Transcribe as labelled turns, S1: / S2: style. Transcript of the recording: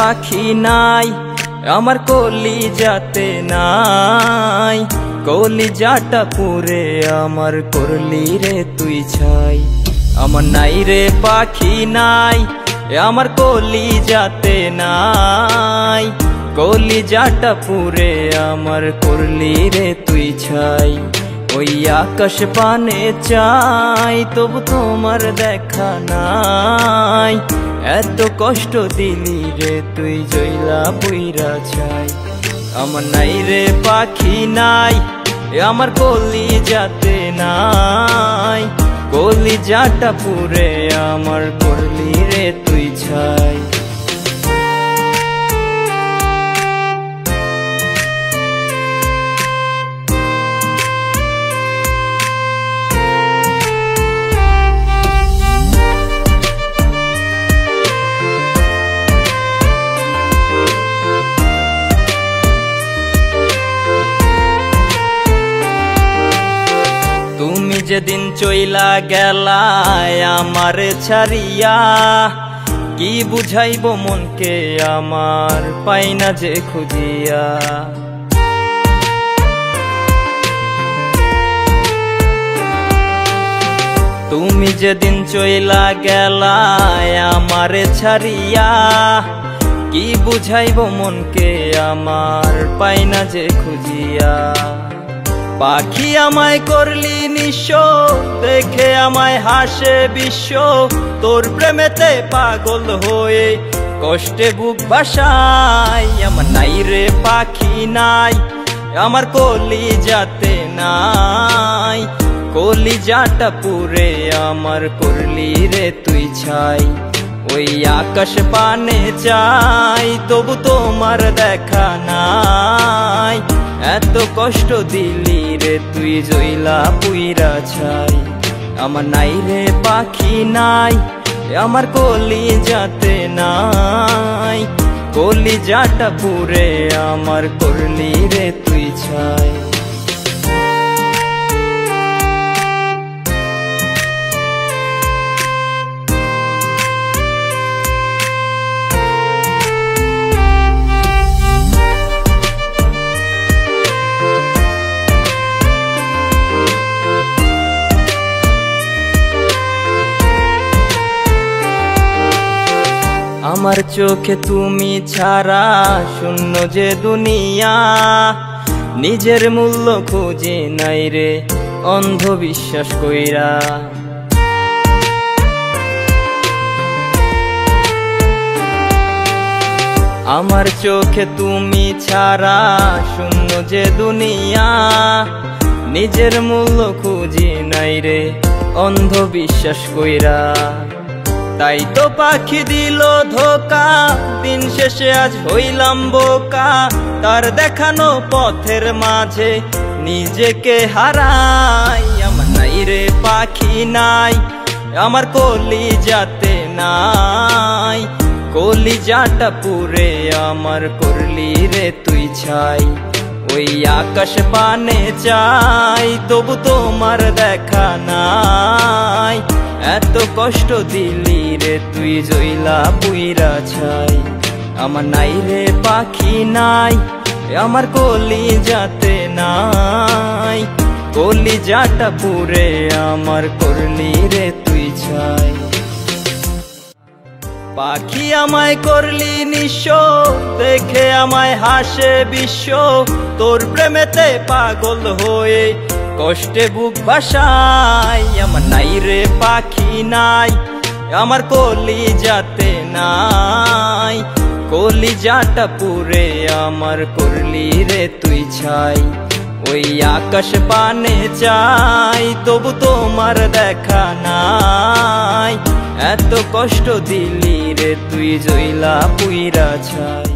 S1: পাখি নাই আমার কলিজাতে নাই, কলিজাটা পুরে আমার করলি রে তুই ছাই। আমার নাই রে পাখি নাই আমার কলিজাতে নাই, কলিজাটা পুরে আমার করলি রে তুই ছাই। ওই আকাশ পানে চাই তবু তোমার দেখা নাই, এত কষ্ট দিলি রে তুই জইলা পুইরা ছাই। আমার নাই রে পাখি নাই আমার কলিজাতে নাই, কলিজাটা পুরে আমার করলি রে তুই ছাই। তুমি যেদিন চইলা গেলায় আমার ছাড়িয়া, কি বুঝাইব মনকে আমার পাই না যে খুঁজিয়া। তুমি যেদিন চইলা গেলায় আমার ছাড়িয়া, কি বুঝাইব মনকে আমার পাই না যে খুঁজিয়া। পাখি আমায় করলি নিঃস্ব, দেখে আমায় হাসে বিশ্ব, তোর প্রেমেতে পাগল হয়ে কষ্টে বুক ভাসাই। আমার নাই রে পাখি নাই আমার কলিজাতে নাই, কলিজাটা পুরে আমার করলি রে তুই ছাই। ওই আকাশ পানে চাই তবু তোমার দেখা নাই, এত কষ্ট দিলি রে তুই জইলা পুইরা ছাই। আমার নাই রে পাখি নাই আমার কলিজাতে নাই, কলিজাটা পুরে আমার করলি রে তুই ছাই। আমার চোখে তুমি ছাড়া শূন্য যে দুনিয়া, নিজের মূল্য খুঁজে নাই রে অন্ধবিশ্বাস কইরা। আমার চোখে তুমি ছাড়া শূন্য যে দুনিয়া, নিজের মূল্য খুঁজে নাই রে অন্ধবিশ্বাস কইরা। তাই তো পাখি দিল ধোকা, দিন শেষে আজ হইলাম বোকা, তার দেখানো পথের মাঝে নিজেকে হারাই। আমার নাই রে পাখি নাই আমার কলিজাতে নাই, কলিজাটা পুরে আমার করলি রে তুই ছাই। ওই আকাশ পানে চাই তবু তোমার দেখা নাই, এত কষ্ট দিলি রে তুই জইলা পুইরা ছাই। আমার নাই রে পাখি নাই আমার কলিজাতে নাই, কলিজাটা পুরে আমার করলি রে তুই ছাই। পাখি আমায় করলি নিঃস্ব, দেখে আমায় হাসে বিশ্ব, তোর প্রেমেতে পাগল হয়ে কষ্টে বুক ভাসাই। আমার নাই রে পাখি নাই আমার কলিজাতে নাই, কলিজাটা পুরে আমার করলি রে তুই ছাই। ওই আকাশ পানে চাই তবু তোমার দেখা নাই, এত কষ্ট দিলি রে তুই জইলা পুইরা ছাই।